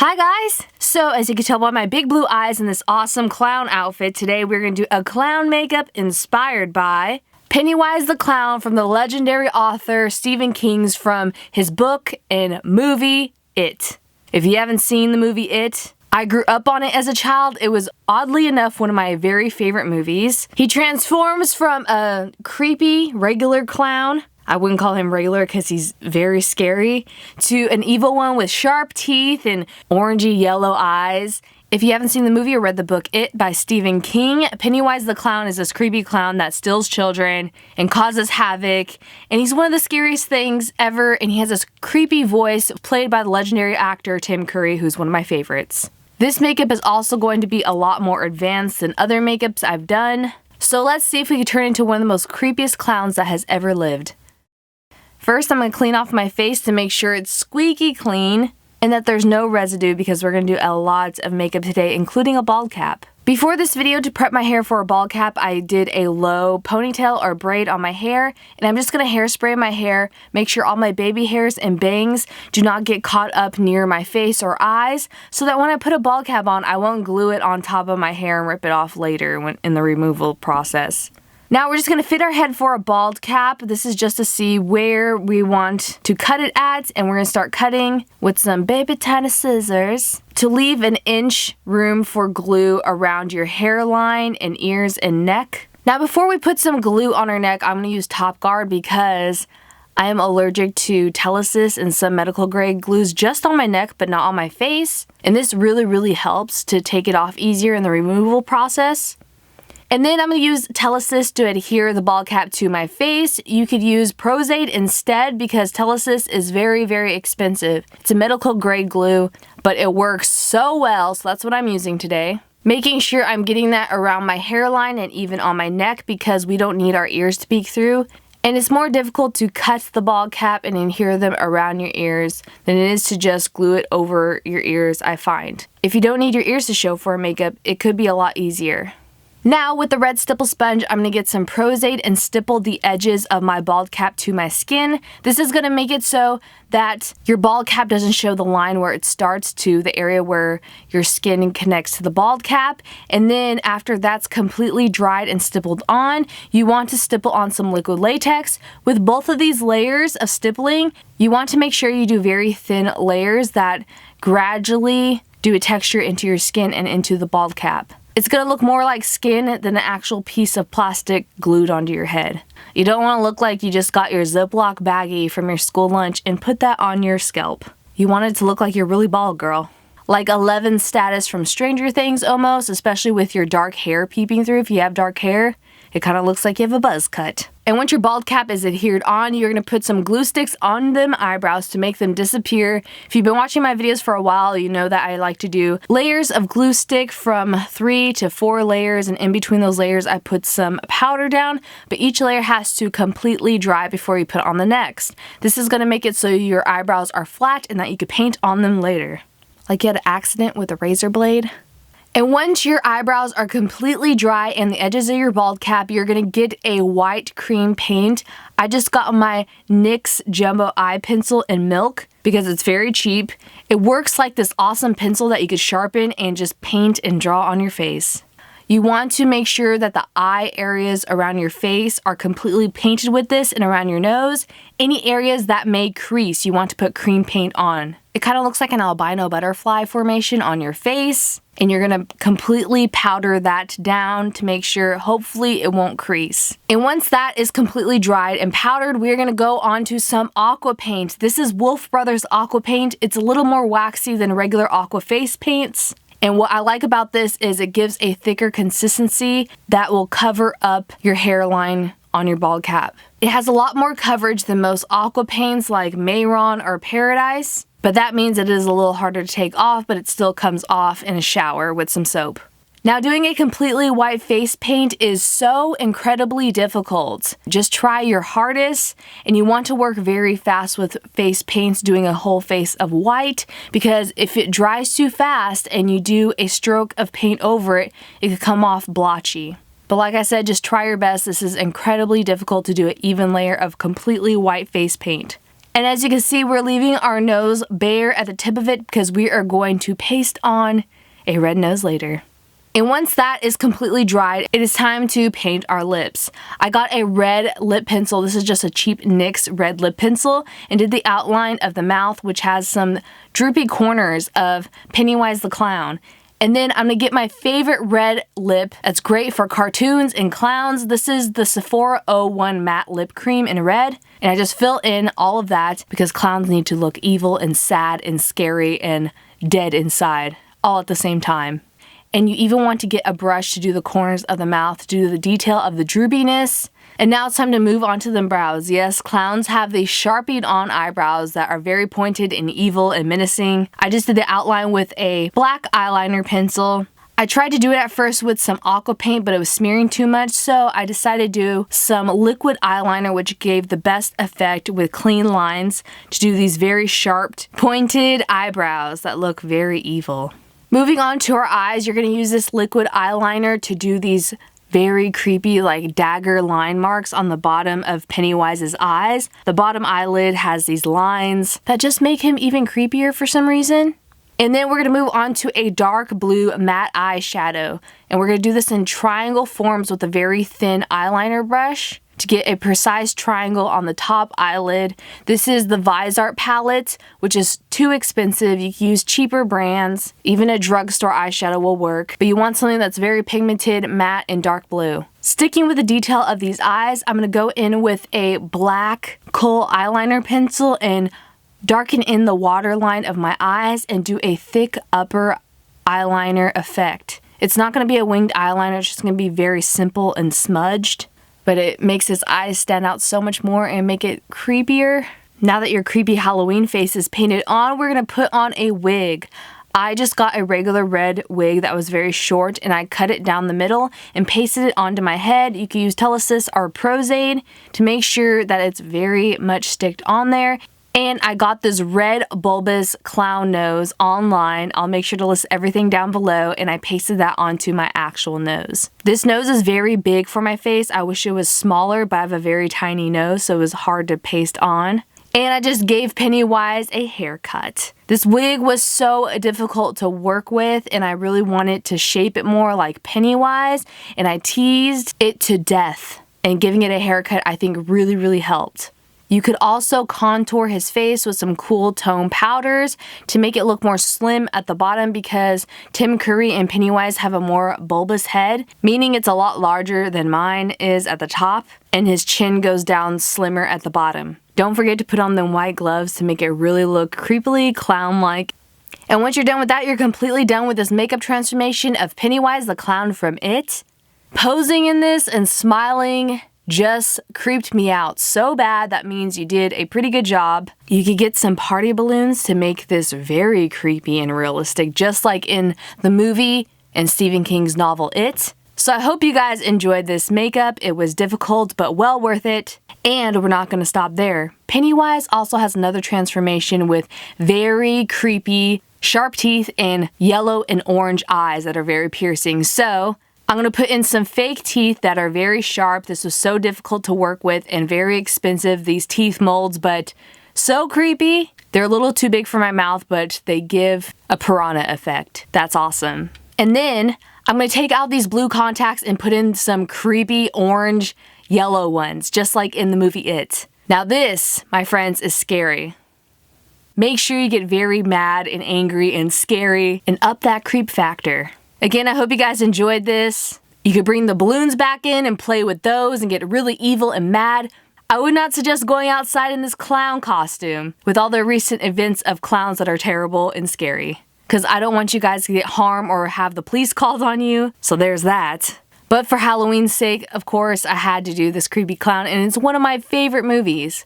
Hi guys! So as you can tell by my big blue eyes and this awesome clown outfit, today we're going to do a clown makeup inspired by Pennywise the Clown from the legendary author Stephen King's from his book and movie, It. If you haven't seen the movie It, I grew up on it as a child. It was oddly enough one of my very favorite movies. He transforms from a creepy regular clown, I wouldn't call him regular because he's very scary, to an evil one with sharp teeth and orangey yellow eyes. If you haven't seen the movie or read the book It by Stephen King, Pennywise the Clown is this creepy clown that steals children and causes havoc, and he's one of the scariest things ever, and he has this creepy voice played by the legendary actor Tim Curry, who's one of my favorites. This makeup is also going to be a lot more advanced than other makeups I've done, so let's see if we can turn into one of the most creepiest clowns that has ever lived. First, I'm going to clean off my face to make sure it's squeaky clean and that there's no residue because we're going to do a lot of makeup today, including a bald cap. Before this video, to prep my hair for a bald cap, I did a low ponytail or braid on my hair, and I'm just going to hairspray my hair, make sure all my baby hairs and bangs do not get caught up near my face or eyes, so that when I put a bald cap on, I won't glue it on top of my hair and rip it off later in the removal process. Now we're just going to fit our head for a bald cap. This is just to see where we want to cut it at, and we're going to start cutting with some baby tiny scissors to leave an inch room for glue around your hairline and ears and neck. Now before we put some glue on our neck, I'm going to use Top Guard because I am allergic to telesis and some medical grade glues just on my neck but not on my face, and this really helps to take it off easier in the removal process. And then I'm going to use telesis to adhere the bald cap to my face. You could use prosaide instead because telesis is very expensive. It's a medical grade glue, but it works so well, so that's what I'm using today. Making sure I'm getting that around my hairline and even on my neck because we don't need our ears to peek through. And it's more difficult to cut the bald cap and adhere them around your ears than it is to just glue it over your ears, I find. If you don't need your ears to show for a makeup, it could be a lot easier. Now, with the red stipple sponge, I'm going to get some prosaide and stipple the edges of my bald cap to my skin. This is going to make it so that your bald cap doesn't show the line where it starts to the area where your skin connects to the bald cap. And then after that's completely dried and stippled on, you want to stipple on some liquid latex. With both of these layers of stippling, you want to make sure you do very thin layers that gradually do a texture into your skin and into the bald cap. It's going to look more like skin than an actual piece of plastic glued onto your head. You don't want to look like you just got your Ziploc baggie from your school lunch and put that on your scalp. You want it to look like you're really bald, girl. Like Eleven status from Stranger Things almost, especially with your dark hair peeping through. If you have dark hair, it kind of looks like you have a buzz cut. And once your bald cap is adhered on, you're going to put some glue sticks on them eyebrows to make them disappear. If you've been watching my videos for a while, you know that I like to do layers of glue stick from 3 to 4 layers, and in between those layers I put some powder down, but each layer has to completely dry before you put on the next. This is going to make it so your eyebrows are flat and that you could paint on them later. Like you had an accident with a razor blade. And once your eyebrows are completely dry and the edges of your bald cap, you're going to get a white cream paint. I just got my NYX Jumbo Eye Pencil in milk because it's very cheap. It works like this awesome pencil that you could sharpen and just paint and draw on your face. You want to make sure that the eye areas around your face are completely painted with this and around your nose. Any areas that may crease, you want to put cream paint on. It kind of looks like an albino butterfly formation on your face, and you're going to completely powder that down to make sure hopefully it won't crease. And once that is completely dried and powdered, we're going to go on to some aqua paint. This is Wolfe Brothers aqua paint. It's a little more waxy than regular aqua face paints. And what I like about this is it gives a thicker consistency that will cover up your hairline on your bald cap. It has a lot more coverage than most aqua paints like Mayron or Paradise, but that means it is a little harder to take off, but it still comes off in a shower with some soap. Now, doing a completely white face paint is so incredibly difficult. Just try your hardest, and you want to work very fast with face paints doing a whole face of white, because if it dries too fast and you do a stroke of paint over it, it could come off blotchy. But like I said, just try your best. This is incredibly difficult to do an even layer of completely white face paint. And as you can see, we're leaving our nose bare at the tip of it because we are going to paste on a red nose later. And once that is completely dried, it is time to paint our lips. I got a red lip pencil. This is just a cheap NYX red lip pencil, and did the outline of the mouth, which has some droopy corners of Pennywise the Clown. And then I'm gonna get my favorite red lip that's great for cartoons and clowns. This is the Sephora 01 Matte Lip Cream in red. And I just fill in all of that because clowns need to look evil and sad and scary and dead inside all at the same time. And you even want to get a brush to do the corners of the mouth, to do the detail of the droopiness. And now it's time to move on to the brows. Yes, clowns have these Sharpied on eyebrows that are very pointed and evil and menacing. I just did the outline with a black eyeliner pencil. I tried to do it at first with some aqua paint, but it was smearing too much, so I decided to do some liquid eyeliner, which gave the best effect with clean lines to do these very sharp, pointed eyebrows that look very evil. Moving on to our eyes, you're going to use this liquid eyeliner to do these very creepy like dagger line marks on the bottom of Pennywise's eyes. The bottom eyelid has these lines that just make him even creepier for some reason. And then we're going to move on to a dark blue matte eyeshadow. And we're going to do this in triangle forms with a very thin eyeliner brush to get a precise triangle on the top eyelid. This is the Visart palette, which is too expensive. You can use cheaper brands. Even a drugstore eyeshadow will work, but you want something that's very pigmented, matte, and dark blue. Sticking with the detail of these eyes, I'm gonna go in with a black kohl eyeliner pencil and darken in the waterline of my eyes and do a thick upper eyeliner effect. It's not gonna be a winged eyeliner, it's just gonna be very simple and smudged, but it makes his eyes stand out so much more and make it creepier. Now that your creepy Halloween face is painted on, we're gonna put on a wig. I just got a regular red wig that was very short and I cut it down the middle and pasted it onto my head. You can use telesis or prosaide to make sure that it's very much sticked on there. And I got this red bulbous clown nose online. I'll make sure to list everything down below, and I pasted that onto my actual nose. This nose is very big for my face. I wish it was smaller, but I have a very tiny nose, so it was hard to paste on. And I just gave Pennywise a haircut. This wig was so difficult to work with, and I really wanted to shape it more like Pennywise, and I teased it to death. And giving it a haircut, I think really helped. You could also contour his face with some cool tone powders to make it look more slim at the bottom because Tim Curry and Pennywise have a more bulbous head, meaning it's a lot larger than mine is at the top, and his chin goes down slimmer at the bottom. Don't forget to put on them white gloves to make it really look creepily clown-like. And once you're done with that, you're completely done with this makeup transformation of Pennywise the Clown from It. Posing in this and smiling just creeped me out so bad. That means you did a pretty good job. You could get some party balloons to make this very creepy and realistic, just like in the movie and Stephen King's novel It. So I hope you guys enjoyed this makeup. It was difficult, but well worth it. And we're not going to stop there. Pennywise also has another transformation with very creepy, sharp teeth and yellow and orange eyes that are very piercing. So I'm going to put in some fake teeth that are very sharp. This was so difficult to work with and very expensive, these teeth molds, but so creepy. They're a little too big for my mouth, but they give a piranha effect. That's awesome. And then I'm going to take out these blue contacts and put in some creepy orange yellow ones, just like in the movie It. Now this, my friends, is scary. Make sure you get very mad and angry and scary and up that creep factor. Again, I hope you guys enjoyed this. You could bring the balloons back in and play with those and get really evil and mad. I would not suggest going outside in this clown costume with all the recent events of clowns that are terrible and scary, because I don't want you guys to get harmed or have the police called on you. So there's that. But for Halloween's sake, of course, I had to do this creepy clown, and it's one of my favorite movies.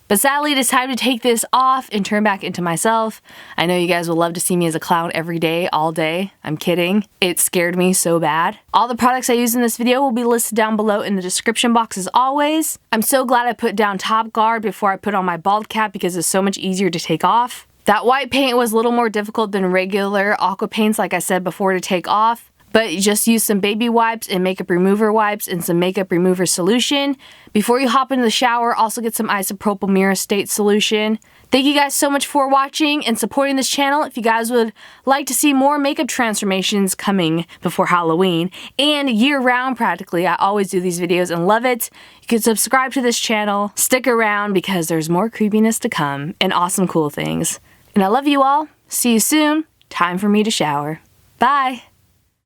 But sadly, it is time to take this off and turn back into myself. I know you guys would love to see me as a clown every day, all day. I'm kidding. It scared me so bad. All the products I use in this video will be listed down below in the description box as always. I'm so glad I put down Top Guard before I put on my bald cap because it's so much easier to take off. That white paint was a little more difficult than regular aqua paints, like I said before, to take off. But you just use some baby wipes and makeup remover wipes and some makeup remover solution. Before you hop into the shower, also get some isopropyl myristate solution. Thank you guys so much for watching and supporting this channel. If you guys would like to see more makeup transformations coming before Halloween and year-round practically, I always do these videos and love it. You can subscribe to this channel. Stick around because there's more creepiness to come and awesome cool things. And I love you all. See you soon. Time for me to shower. Bye.